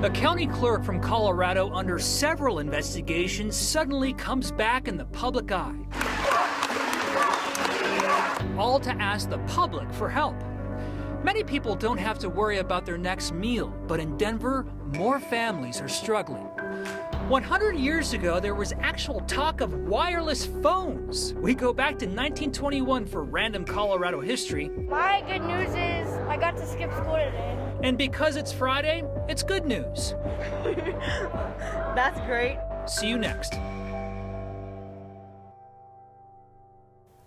A county clerk from Colorado under several investigations suddenly comes back in the public eye. All to ask the public for help. Many people don't have to worry about their next meal, but in Denver, more families are struggling. 100 years ago, there was actual talk of wireless phones. We go back to 1921 for random Colorado history. My good news is I got to skip school today. And because it's Friday, it's good news. That's great. See you next.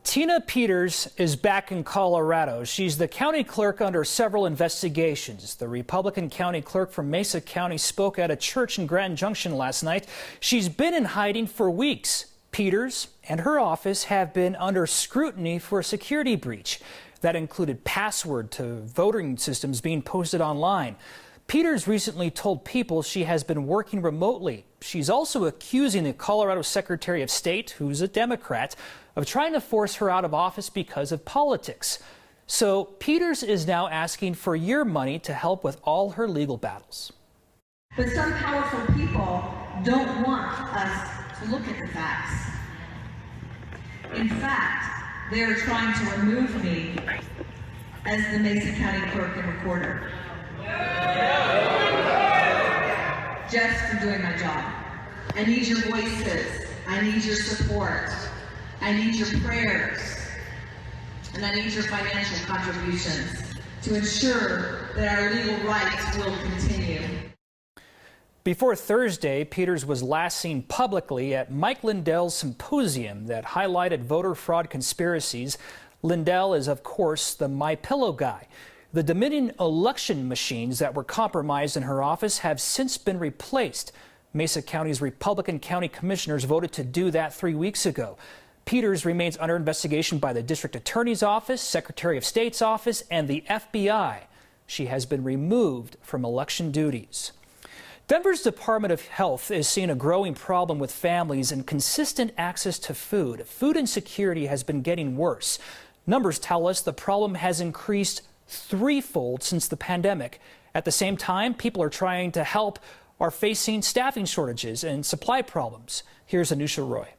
Tina Peters is back in Colorado. She's the county clerk under several investigations. The Republican county clerk from Mesa County spoke at a church in Grand Junction last night. She's been in hiding for weeks. Peters and her office have been under scrutiny for a security breach. That included password to voting systems being posted online. Peters recently told People she has been working remotely. She's also accusing the Colorado Secretary of State, who's a Democrat, of trying to force her out of office because of politics. So Peters is now asking for your money to help with all her legal battles. But some powerful people don't want us to look at the facts. In fact, they are trying to remove me as the Mesa County clerk and recorder. Just for doing my job. I need your voices. I need your support. I need your prayers. And I need your financial contributions to ensure that our legal rights will continue. Before Thursday, Peters was last seen publicly at Mike Lindell's symposium that highlighted voter fraud conspiracies. Lindell is, of course, the MyPillow guy. The Dominion election machines that were compromised in her office have since been replaced. Mesa County's Republican county commissioners voted to do that 3 weeks ago. Peters remains under investigation by the district attorney's office, Secretary of State's office, and the FBI. She has been removed from election duties. Denver's Department of Health is seeing a growing problem with families and consistent access to food. Food insecurity has been getting worse. Numbers tell us the problem has increased threefold since the pandemic. At the same time, people are trying to help are facing staffing shortages and supply problems. Here's Anusha Roy.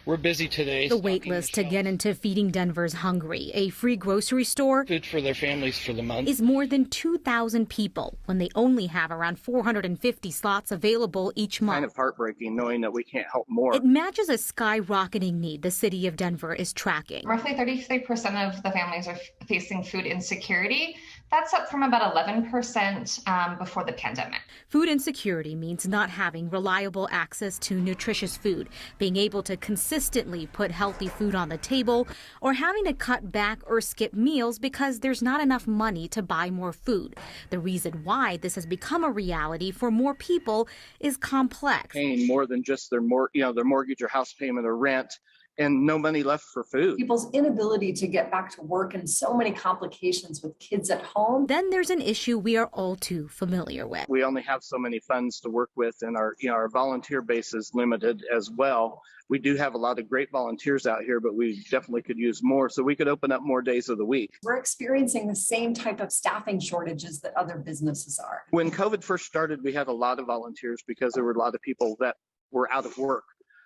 We're busy today. The wait list to get into Feeding Denver's Hungry, a free grocery store, food for their families for the month, is more than 2,000 people when they only have around 450 slots available each month. Kind of heartbreaking knowing that we can't help more. It matches a skyrocketing need the city of Denver is tracking. Roughly 33% of the families are facing food insecurity. That's up from about 11% before the pandemic. Food insecurity means not having reliable access to nutritious food, being able to consistently put healthy food on the table, or having to cut back or skip meals because there's not enough money to buy more food. The reason why this has become a reality for more people is complex. Paying more than just their mortgage or house payment or rent, and no money left for food. People's inability to get back to work and so many complications with kids at home. Then there's an issue we are all too familiar with. We only have so many funds to work with, and our volunteer base is limited as well. We do have a lot of great volunteers out here, but we definitely could use more, so we could open up more days of the week. We're experiencing the same type of staffing shortages that other businesses are. When COVID first started, we had a lot of volunteers because there were a lot of people that were out of work.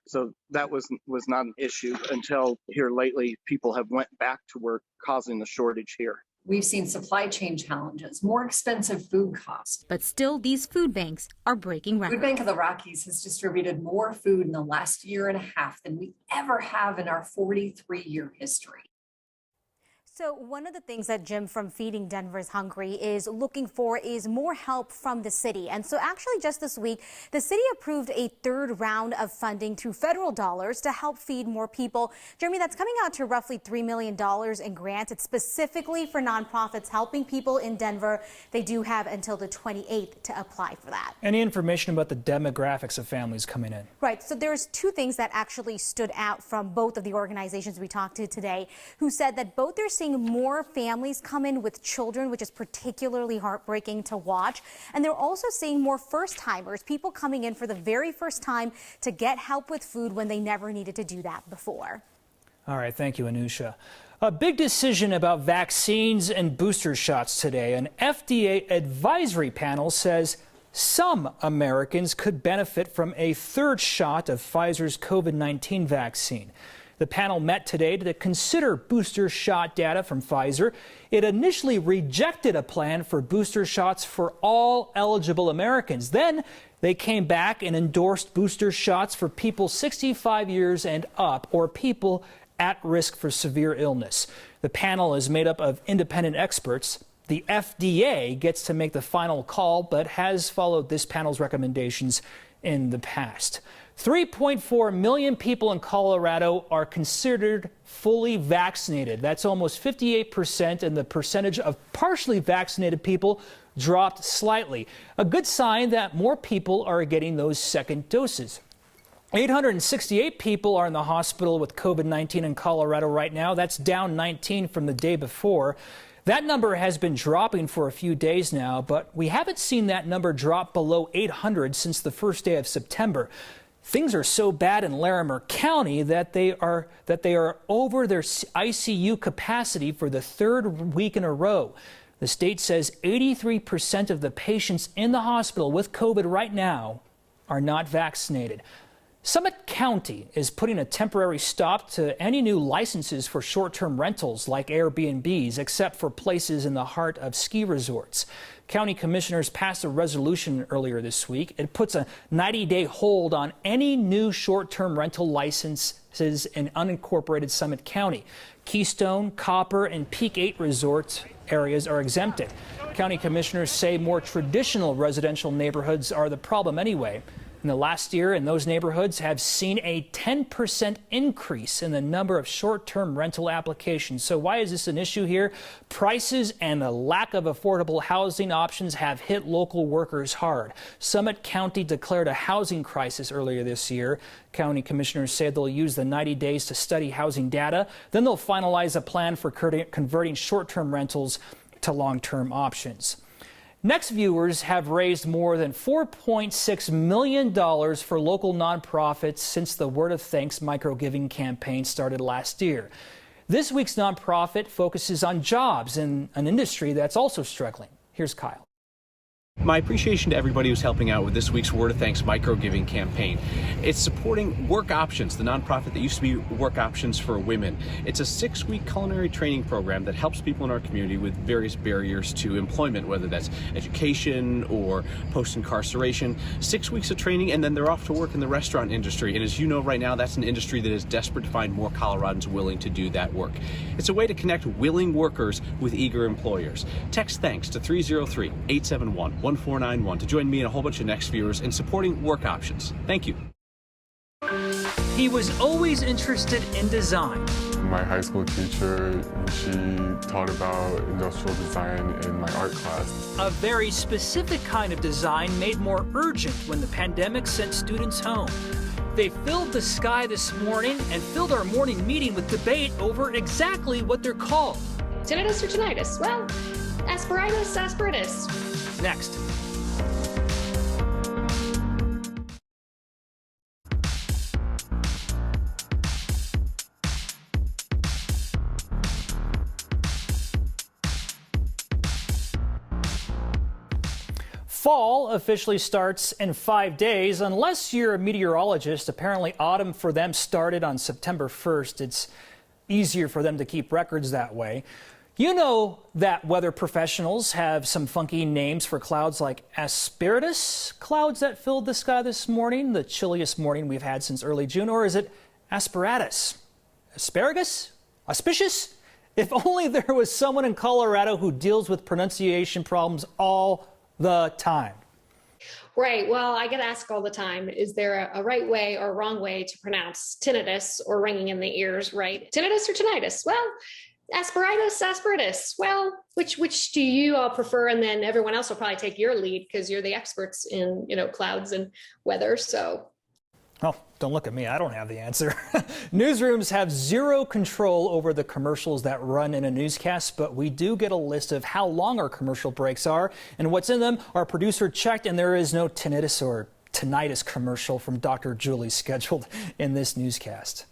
So that was not an issue until here lately, people have went back to work, causing the shortage here. We've seen supply chain challenges, more expensive food costs. But still, these food banks are breaking records. Food Bank of the Rockies has distributed more food in the last year and a half than we ever have in our 43-year history. So one of the things that Jim from Feeding Denver's Hungry is looking for is more help from the city. And so actually just this week, the city approved a third round of funding through federal dollars to help feed more people. Jeremy, that's coming out to roughly $3 million in grants. It's specifically for nonprofits helping people in Denver. They do have until the 28th to apply for that. Any information about the demographics of families coming in? Right. So there's two things that actually stood out from both of the organizations we talked to today, who said that both they're seeing more families come in with children, which is particularly heartbreaking to watch. And they're also seeing more first-timers, people coming in for the very first time to get help with food when they never needed to do that before. All right, thank you, Anusha. A big decision about vaccines and booster shots today. An FDA advisory panel says some Americans could benefit from a third shot of Pfizer's COVID-19 vaccine. The panel met today to consider booster shot data from Pfizer. It initially rejected a plan for booster shots for all eligible Americans. Then they came back and endorsed booster shots for people 65 years and up, or people at risk for severe illness. The panel is made up of independent experts. The FDA gets to make the final call, but has followed this panel's recommendations in the past. 3.4 million people in Colorado are considered fully vaccinated. That's almost 58%, and the percentage of partially vaccinated people dropped slightly. A good sign that more people are getting those second doses. 868 people are in the hospital with COVID-19 in Colorado right now. That's down 19 from the day before. That number has been dropping for a few days now, but we haven't seen that number drop below 800 since the first day of September. Things are so bad in Larimer County that they are over their ICU capacity for the third week in a row. The state says 83% of the patients in the hospital with COVID right now are not vaccinated. Summit County is putting a temporary stop to any new licenses for short-term rentals like Airbnbs, except for places in the heart of ski resorts. County commissioners passed a resolution earlier this week. It puts a 90-day hold on any new short-term rental licenses in unincorporated Summit County. Keystone, Copper, and Peak 8 resort areas are exempted. County commissioners say more traditional residential neighborhoods are the problem anyway. In the last year, in those neighborhoods have seen a 10% increase in the number of short-term rental applications. So why is this an issue here? Prices and the lack of affordable housing options have hit local workers hard. Summit County declared a housing crisis earlier this year. County commissioners say they'll use the 90 days to study housing data. Then they'll finalize a plan for converting short-term rentals to long-term options. Next viewers have raised more than $4.6 million for local nonprofits since the Word of Thanks micro-giving campaign started last year. This week's nonprofit focuses on jobs in an industry that's also struggling. Here's Kyle. My appreciation to everybody who's helping out with this week's Word of Thanks micro-giving campaign. It's supporting Work Options, the nonprofit that used to be Work Options for Women. It's a 6-week culinary training program that helps people in our community with various barriers to employment, whether that's education or post-incarceration. 6 weeks of training, and then they're off to work in the restaurant industry. And as you know right now, that's an industry that is desperate to find more Coloradans willing to do that work. It's a way to connect willing workers with eager employers. Text THANKS to 303-871-1491 to join me and a whole bunch of Next viewers in supporting Work Options. Thank you. He was always interested in design. My high school teacher, she taught about industrial design in my art class. A very specific kind of design made more urgent when the pandemic sent students home. They filled the sky this morning and filled our morning meeting with debate over exactly what they're called. Tinnitus or tinnitus? Well, asperitis, asperitus. Next. Fall officially starts in 5 days. Unless you're a meteorologist, apparently autumn for them started on September 1st. It's easier for them to keep records that way. You know that weather professionals have some funky names for clouds like asperitus, clouds that filled the sky this morning, the chilliest morning we've had since early June, or is it asperatus? Asparagus? Auspicious? If only there was someone in Colorado who deals with pronunciation problems all the time. Right. Well, I get asked all the time, is there a right way or wrong way to pronounce tinnitus or ringing in the ears, right? Tinnitus or tinnitus? Well, asperitis, asperitus. Well, which do you all prefer? And then everyone else will probably take your lead because you're the experts in, clouds and weather. So. Oh, don't look at me. I don't have the answer. Newsrooms have zero control over the commercials that run in a newscast, but we do get a list of how long our commercial breaks are and what's in them. Our producer checked, and there is no tinnitus or tinnitus commercial from Dr. Julie scheduled in this newscast.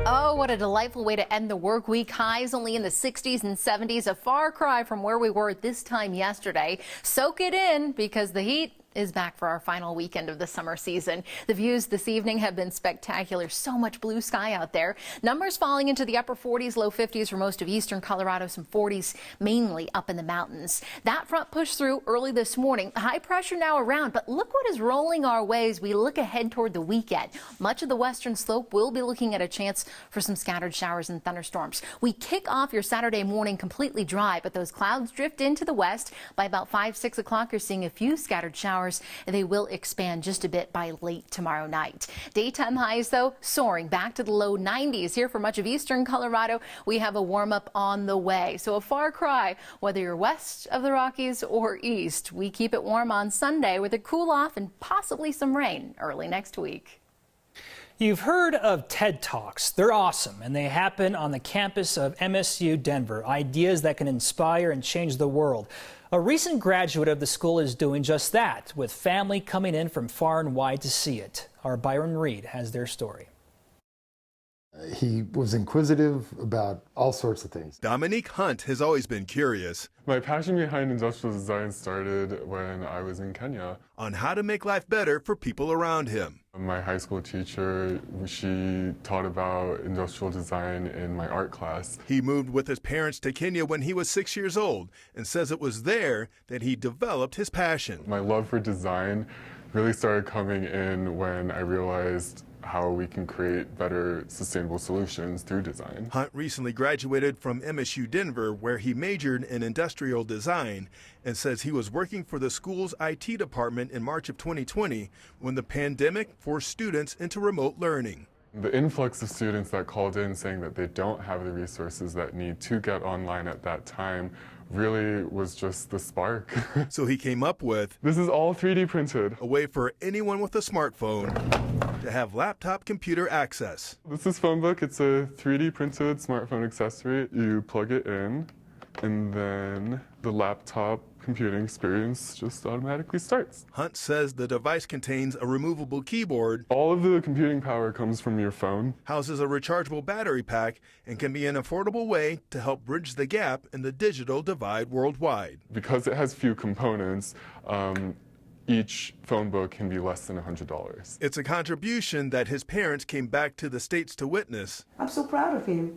Oh, what what a delightful way to end the work week. Highs only in the 60s and 70s, a far cry from where we were this time yesterday. Soak it in because the heat is back for our final weekend of the summer season. The views this evening have been spectacular. So much blue sky out there. Numbers falling into the upper 40s, low 50s for most of eastern Colorado, some 40s mainly up in the mountains. That front pushed through early this morning. High pressure now around, but look what is rolling our way as we look ahead toward the weekend. Much of the western slope will be looking at a chance for some scattered showers and thunderstorms. We kick off your Saturday morning completely dry, but those clouds drift into the west. By about 5, 6 o'clock, you're seeing a few scattered showers. They will expand just a bit by late tomorrow night. Daytime highs, though, soaring back to the low 90s here for much of eastern Colorado. We have a warm up on the way, so a far cry whether you're west of the Rockies or east. We keep it warm on Sunday with a cool off and possibly some rain early next week. You've heard of TED Talks. They're awesome, and they happen on the campus of MSU Denver. Ideas that can inspire and change the world. A recent graduate of the school is doing just that, with family coming in from far and wide to see it. Our Byron Reed has their story. He was inquisitive about all sorts of things. Dominique Hunt has always been curious. My passion behind industrial design started when I was in Kenya. On how to make life better for people around him. My high school teacher, she taught about industrial design in my art class. He moved with his parents to Kenya when he was 6 years old and says it was there that he developed his passion. My love for design really started coming in when I realized how we can create better sustainable solutions through design. Hunt recently graduated from MSU Denver, where he majored in industrial design, and says he was working for the school's IT department in March of 2020 when the pandemic forced students into remote learning. The influx of students that called in saying that they don't have the resources that need to get online at that time really was just the spark. So he came up with, this is all 3D printed, a way for anyone with a smartphone to have laptop computer access. This is phone book. It's a 3D printed smartphone accessory. You plug it in, and then the laptop computing experience just automatically starts. Hunt says the device contains a removable keyboard. All of the computing power comes from your phone. Houses a rechargeable battery pack and can be an affordable way to help bridge the gap in the digital divide worldwide. Because it has few components, each phone book can be less than $100. It's a contribution that his parents came back to the States to witness. I'm so proud of him.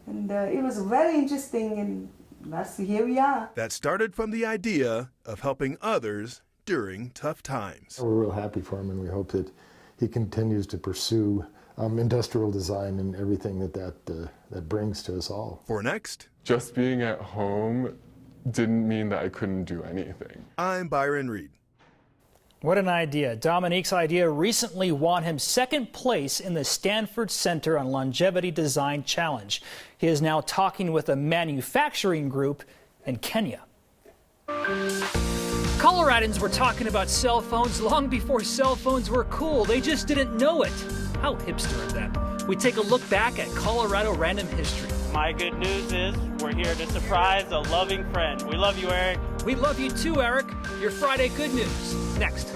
And it was very interesting, and here we are. That started from the idea of helping others during tough times. We're real happy for him, and we hope that he continues to pursue industrial design and everything that brings to us all. For next, just being at home didn't mean that I couldn't do anything. I'm Byron Reed. What an idea. Dominique's idea recently won him second place in the Stanford Center on Longevity Design Challenge. He is now talking with a manufacturing group in Kenya. Coloradans were talking about cell phones long before cell phones were cool. They just didn't know it. How hipster of them. We take a look back at Colorado random history. My good news is we're here to surprise a loving friend. We love you, Eric. We love you too, Eric. Your Friday good news. Next.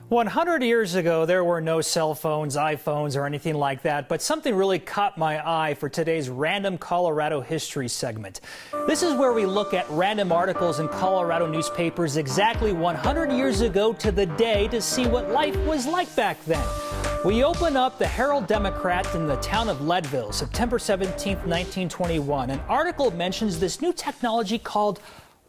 100 years ago, there were no cell phones, iPhones, or anything like that, but something really caught my eye for today's Random Colorado History segment. This is where we look at random articles in Colorado newspapers exactly 100 years ago to the day to see what life was like back then. We open up the Herald Democrat in the town of Leadville, September 17, 1921. An article mentions this new technology called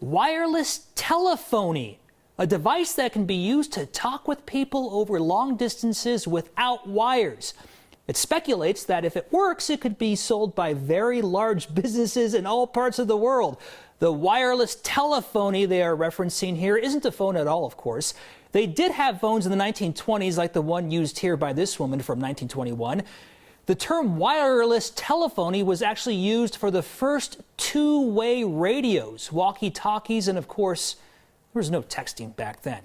wireless telephony. A device that can be used to talk with people over long distances without wires. It speculates that if it works, it could be sold by very large businesses in all parts of the world. The wireless telephony they are referencing here isn't a phone at all, of course. They did have phones in the 1920s, like the one used here by this woman from 1921. The term wireless telephony was actually used for the first two-way radios, walkie-talkies, and of course, there was no texting back then.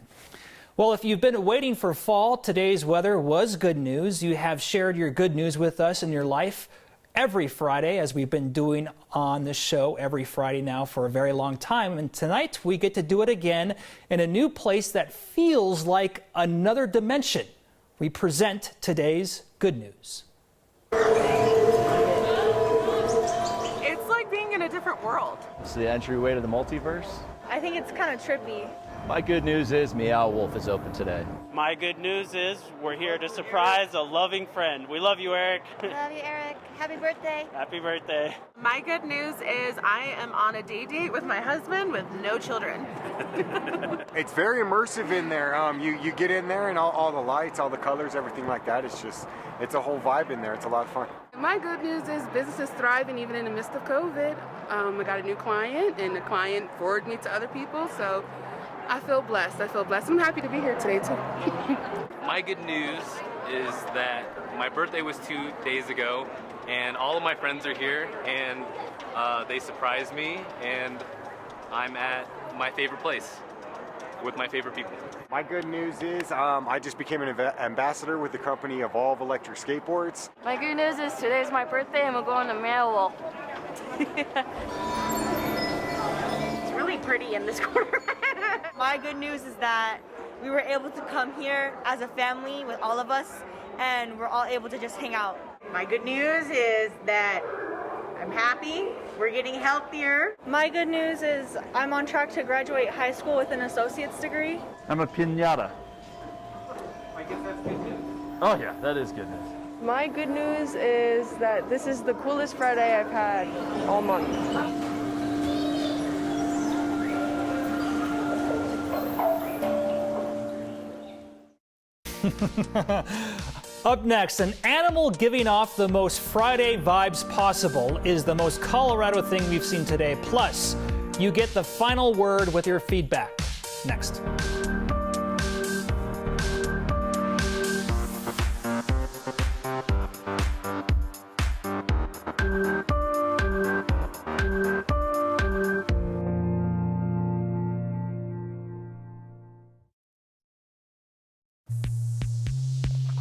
Well, if you've been waiting for fall, today's weather was good news. You have shared your good news with us in your life every Friday, as we've been doing on this show every Friday now for a very long time. And tonight we get to do it again in a new place that feels like another dimension. We present today's good news. It's like being in a different world. It's the entryway to the multiverse. I think it's kind of trippy. My good news is Meow Wolf is open today. My good news is we're here to surprise a loving friend. We love you, Eric. Love you, Eric. Happy birthday. Happy birthday. My good news is I am on a day date with my husband with no children. It's very immersive in there. You get in there and all the lights, all the colors, everything like that. It's a whole vibe in there. It's a lot of fun. My good news is business is thriving even in the midst of COVID. I got a new client and the client forwarded me to other people, so I feel blessed. I'm happy to be here today too. My good news is that my birthday was 2 days ago and all of my friends are here and they surprised me and I'm at my favorite place with my favorite people. My good news is I just became an ambassador with the company Evolve Electric Skateboards. My good news is today's my birthday and we're going to Maryville. It's really pretty in this corner. My good news is that we were able to come here as a family with all of us and we're all able to just hang out. My good news is that I'm happy, we're getting healthier. My good news is I'm on track to graduate high school with an associate's degree. I'm a piñata. Oh yeah, that is good news. My good news is that this is the coolest Friday I've had all month. Up next, an animal giving off the most Friday vibes possible is the most Colorado thing we've seen today. Plus, you get the final word with your feedback. Next.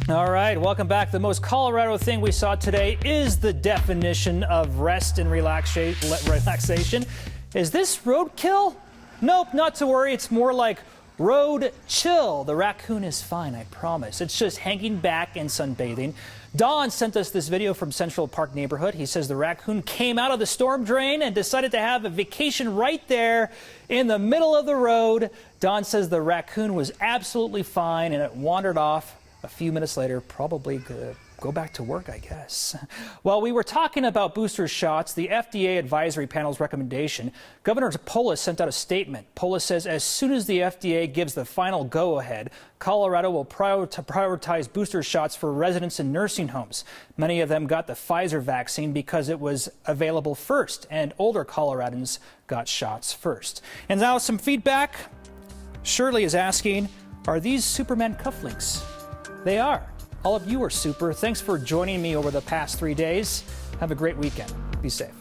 All right, welcome back. The most Colorado thing we saw today is the definition of rest and relaxation. Is this roadkill? Nope, not to worry. It's more like road chill. The raccoon is fine, I promise. It's just hanging back and sunbathing. Don sent us this video from Central Park neighborhood. He says the raccoon came out of the storm drain and decided to have a vacation right there in the middle of the road. Don says the raccoon was absolutely fine and it wandered off a few minutes later, probably go back to work, I guess. While we were talking about booster shots, the FDA advisory panel's recommendation, Governor Polis sent out a statement. Polis says as soon as the FDA gives the final go-ahead, Colorado will prioritize booster shots for residents in nursing homes. Many of them got the Pfizer vaccine because it was available first, and older Coloradans got shots first. And now some feedback. Shirley is asking, are these Superman cufflinks? They are. All of you are super. Thanks for joining me over the past 3 days. Have a great weekend. Be safe.